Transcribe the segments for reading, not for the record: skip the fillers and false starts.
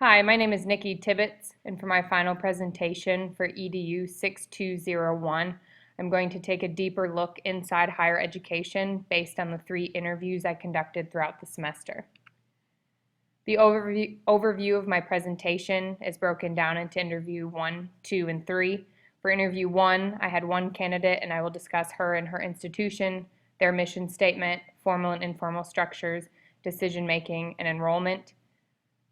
Hi, my name is Nikki Tibbetts, and for my final presentation for EDU 6201, I'm going to take a deeper look inside higher education based on the 3 interviews I conducted throughout the semester. The overview of my presentation is broken down into interview 1, 2, and 3. For interview 1, I had 1 candidate, and I will discuss her and her institution, their mission statement, formal and informal structures, decision-making, and enrollment.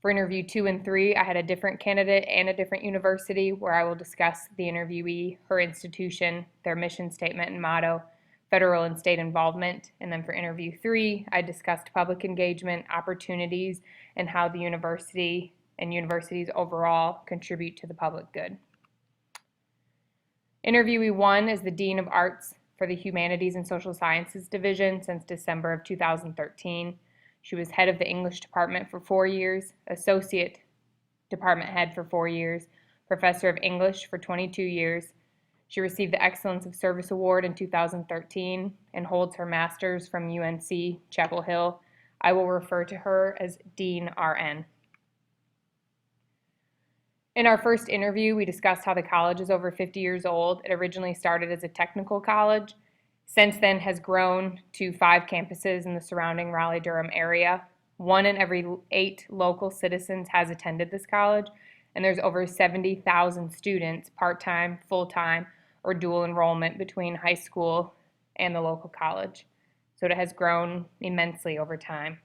For interview 2 and 3, I had a different candidate and a different university where I will discuss the interviewee, her institution, their mission statement and motto, federal and state involvement. And then for interview 3, I discussed public engagement, opportunities, and how the university and universities overall contribute to the public good. Interviewee 1 is the Dean of Arts for the Humanities and Social Sciences Division since December of 2013. She was head of the English department for 4 years, associate department head for 4 years, professor of English for 22 years. She received the Excellence of Service Award in 2013 and holds her master's from UNC Chapel Hill. I will refer to her as Dean RN. In our first interview, we discussed how the college is over 50 years old. It originally started as a technical college. Since then has grown to 5 campuses in the surrounding Raleigh-Durham area. 1 in every 8 local citizens has attended this college, and there's over 70,000 students, part-time, full-time, or dual enrollment between high school and the local college. So it has grown immensely over time.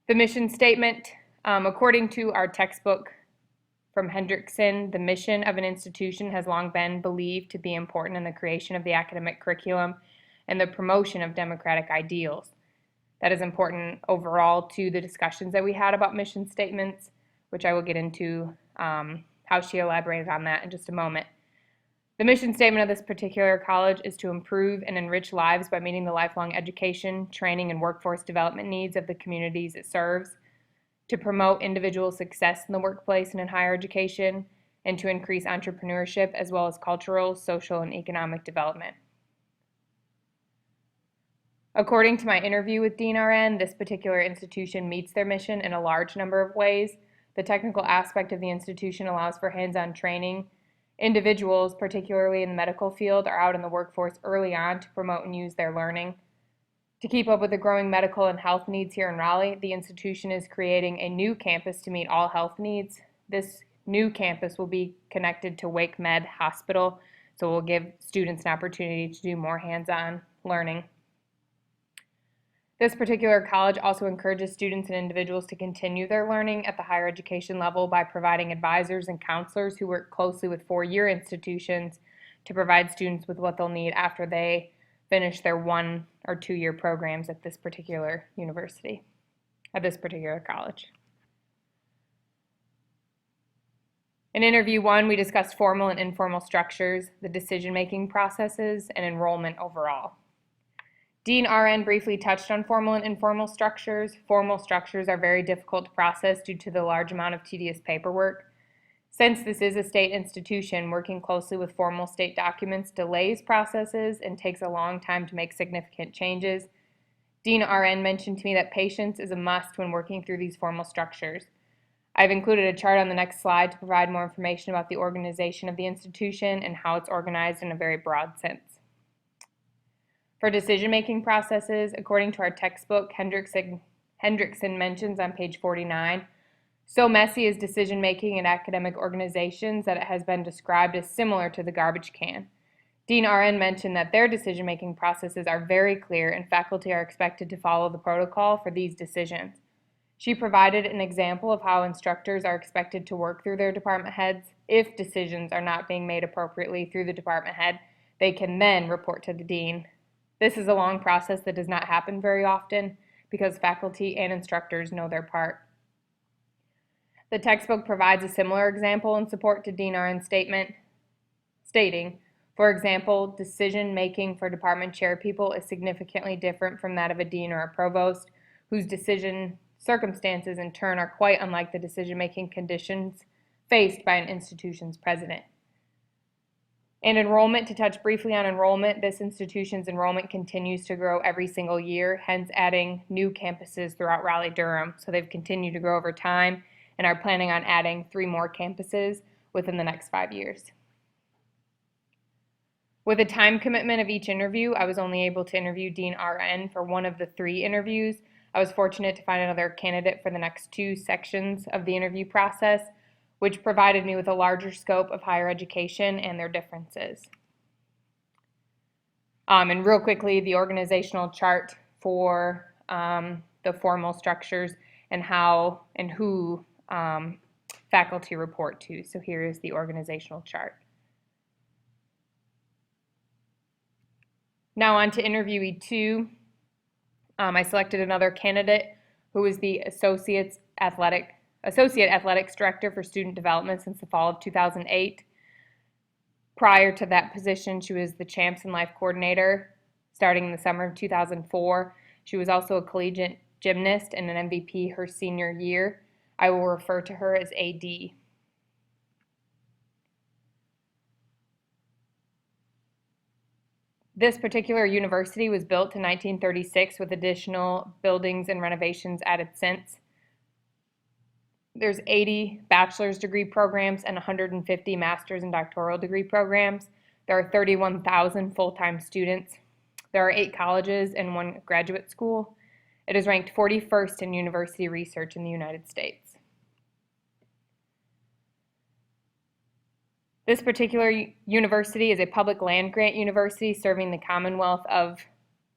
The mission statement, according to our textbook from Hendrickson, the mission of an institution has long been believed to be important in the creation of the academic curriculum and the promotion of democratic ideals. That is important overall to the discussions that we had about mission statements, which I will get into how she elaborated on that in just a moment. The mission statement of this particular college is to improve and enrich lives by meeting the lifelong education, training, and workforce development needs of the communities it serves, to promote individual success in the workplace and in higher education, and to increase entrepreneurship as well as cultural, social, and economic development. According to my interview with Dean RN, this particular institution meets their mission in a large number of ways. The technical aspect of the institution allows for hands-on training. Individuals, particularly in the medical field, are out in the workforce early on to promote and use their learning. To keep up with the growing medical and health needs here in Raleigh, the institution is creating a new campus to meet all health needs. This new campus will be connected to Wake Med Hospital, so it will give students an opportunity to do more hands-on learning. This particular college also encourages students and individuals to continue their learning at the higher education level by providing advisors and counselors who work closely with 4-year institutions to provide students with what they'll need after they finish their 1 or 2-year programs at this particular university, at this particular college. In interview 1, we discussed formal and informal structures, the decision-making processes, and enrollment overall. Dean RN briefly touched on formal and informal structures. Formal structures are very difficult to process due to the large amount of tedious paperwork. Since this is a state institution, working closely with formal state documents delays processes and takes a long time to make significant changes. Dean RN mentioned to me that patience is a must when working through these formal structures. I've included a chart on the next slide to provide more information about the organization of the institution and how it's organized in a very broad sense. For decision-making processes, according to our textbook, Hendrickson mentions on page 49, so messy is decision-making in academic organizations that it has been described as similar to the garbage can. Dean RN mentioned that their decision-making processes are very clear and faculty are expected to follow the protocol for these decisions. She provided an example of how instructors are expected to work through their department heads. If decisions are not being made appropriately through the department head, they can then report to the dean. This is a long process that does not happen very often because faculty and instructors know their part. The textbook provides a similar example in support to Dean RN's statement, stating, for example, decision-making for department chair people is significantly different from that of a dean or a provost, whose decision circumstances in turn are quite unlike the decision-making conditions faced by an institution's president. And enrollment, to touch briefly on enrollment, this institution's enrollment continues to grow every single year, hence adding new campuses throughout Raleigh-Durham. So they've continued to grow over time and are planning on adding 3 more campuses within the next 5 years. With a time commitment of each interview, I was only able to interview Dean RN for one of the 3 interviews. I was fortunate to find another candidate for the next 2 sections of the interview process, which provided me with a larger scope of higher education and their differences. And real quickly, the organizational chart for the formal structures and how and who faculty report to. So here is the organizational chart. Now on to interviewee 2. I selected another candidate who was the Associate Athletics Director for Student Development since the fall of 2008. Prior to that position, she was the Champs in Life Coordinator starting in the summer of 2004. She was also a collegiate gymnast and an MVP her senior year. I will refer to her as AD. This particular university was built in 1936 with additional buildings and renovations added since. There's 80 bachelor's degree programs and 150 master's and doctoral degree programs. There are 31,000 full-time students. There are 8 colleges and 1 graduate school. It is ranked 41st in university research in the United States. This particular university is a public land-grant university serving the Commonwealth of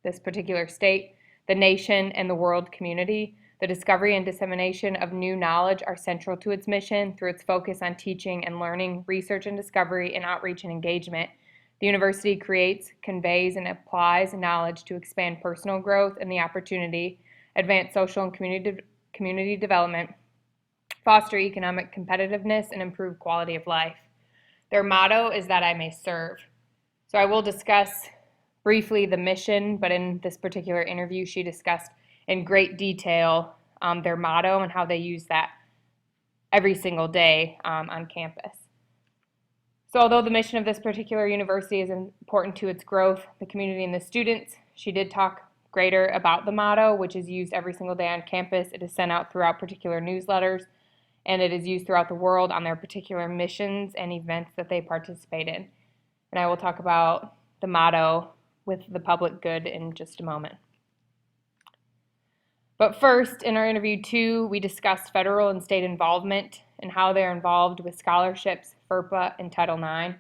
this particular state, the nation, and the world community. The discovery and dissemination of new knowledge are central to its mission through its focus on teaching and learning, research and discovery, and outreach and engagement. The university creates, conveys, and applies knowledge to expand personal growth and the opportunity, advance social and community development, foster economic competitiveness, and improve quality of life. Their motto is that I may serve. So I will discuss briefly the mission, but in this particular interview, she discussed in great detail their motto and how they use that every single day on campus. So although the mission of this particular university is important to its growth, the community, and the students, she did talk greater about the motto, which is used every single day on campus. It is sent out throughout particular newsletters, and it is used throughout the world on their particular missions and events that they participate in. And I will talk about the motto with the public good in just a moment. But first, in our interview 2, we discussed federal and state involvement and how they're involved with scholarships, FERPA, and Title IX.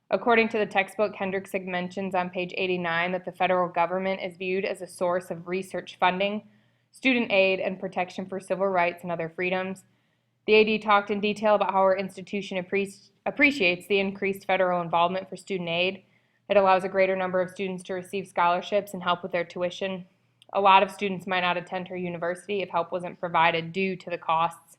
According to the textbook, Hendricksig mentions on page 89 that the federal government is viewed as a source of research funding, student aid, and protection for civil rights and other freedoms. The AD talked in detail about how our institution appreciates the increased federal involvement for student aid. It allows a greater number of students to receive scholarships and help with their tuition. A lot of students might not attend her university if help wasn't provided due to the costs.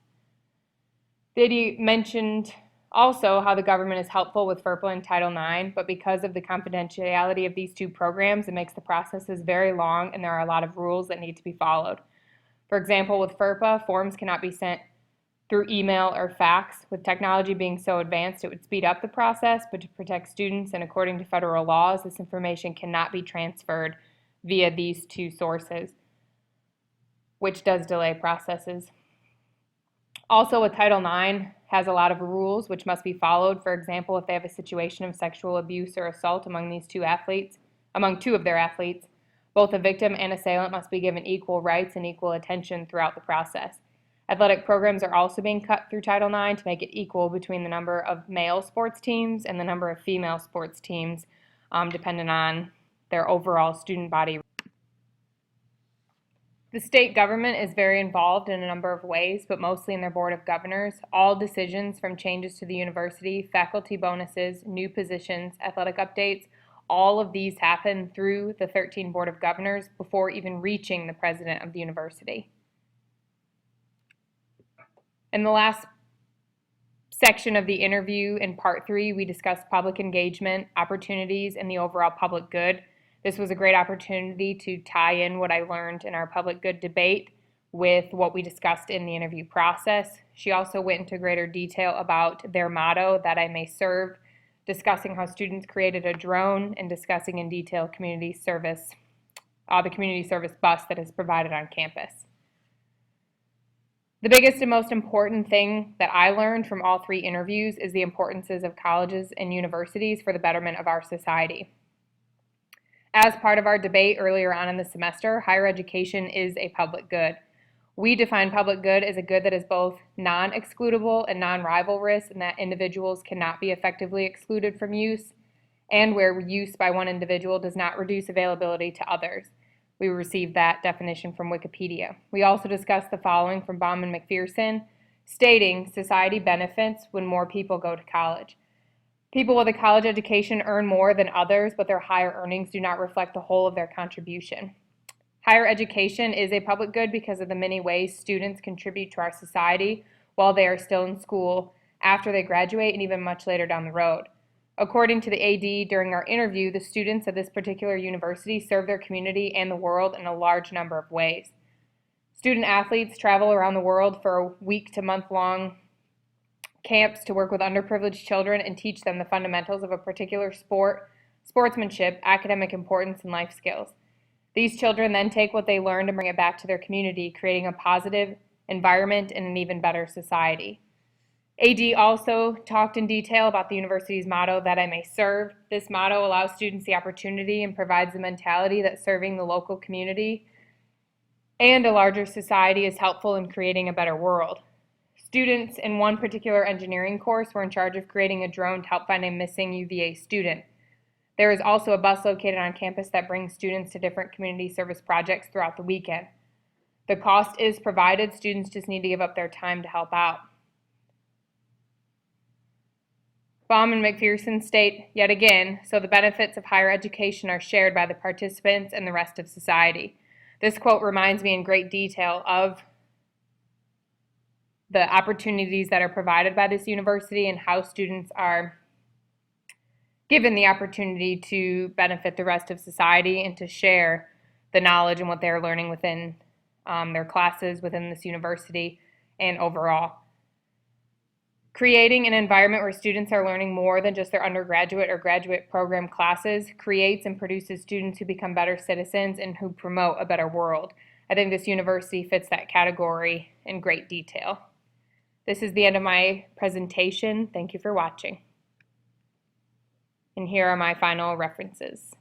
The AD mentioned also how the government is helpful with FERPA and Title IX, but because of the confidentiality of these 2 programs, it makes the processes very long and there are a lot of rules that need to be followed. For example, with FERPA, forms cannot be sent through email or fax. With technology being so advanced, it would speed up the process, but to protect students and according to federal laws, this information cannot be transferred via these 2 sources, which does delay processes. Also, with Title IX, has a lot of rules which must be followed. For example, if they have a situation of sexual abuse or assault among 2 of their athletes, both the victim and assailant must be given equal rights and equal attention throughout the process. Athletic programs are also being cut through Title IX to make it equal between the number of male sports teams and the number of female sports teams, depending on their overall student body. The state government is very involved in a number of ways, but mostly in their Board of Governors. All decisions from changes to the university, faculty bonuses, new positions, athletic updates, all of these happen through the 13 Board of Governors before even reaching the president of the university. In the last section of the interview in part 3, we discussed public engagement, opportunities, and the overall public good. This was a great opportunity to tie in what I learned in our public good debate with what we discussed in the interview process. She also went into greater detail about their motto, that I may serve, discussing how students created a drone, and discussing in detail the community service bus that is provided on campus. The biggest and most important thing that I learned from all 3 interviews is the importances of colleges and universities for the betterment of our society. As part of our debate earlier on in the semester, higher education is a public good. We define public good as a good that is both non-excludable and non-rivalrous, and that individuals cannot be effectively excluded from use, and where use by one individual does not reduce availability to others. We received that definition from Wikipedia. We also discussed the following from Baum and McPherson, stating society benefits when more people go to college. People with a college education earn more than others, but their higher earnings do not reflect the whole of their contribution. Higher education is a public good because of the many ways students contribute to our society while they are still in school, after they graduate, and even much later down the road. According to the AD during our interview, the students of this particular university serve their community and the world in a large number of ways. Student athletes travel around the world for a week to month-long camps to work with underprivileged children and teach them the fundamentals of a particular sport, sportsmanship, academic importance, and life skills. These children then take what they learned and bring it back to their community, creating a positive environment and an even better society. AD also talked in detail about the university's motto, "That I May Serve." This motto allows students the opportunity and provides the mentality that serving the local community and a larger society is helpful in creating a better world. Students in one particular engineering course were in charge of creating a drone to help find a missing UVA student. There is also a bus located on campus that brings students to different community service projects throughout the weekend. The cost is provided, students just need to give up their time to help out. Baum and McPherson state, yet again, so the benefits of higher education are shared by the participants and the rest of society. This quote reminds me in great detail of the opportunities that are provided by this university and how students are given the opportunity to benefit the rest of society and to share the knowledge and what they're learning within their classes within this university and overall. Creating an environment where students are learning more than just their undergraduate or graduate program classes creates and produces students who become better citizens and who promote a better world. I think this university fits that category in great detail. This is the end of my presentation. Thank you for watching. And here are my final references.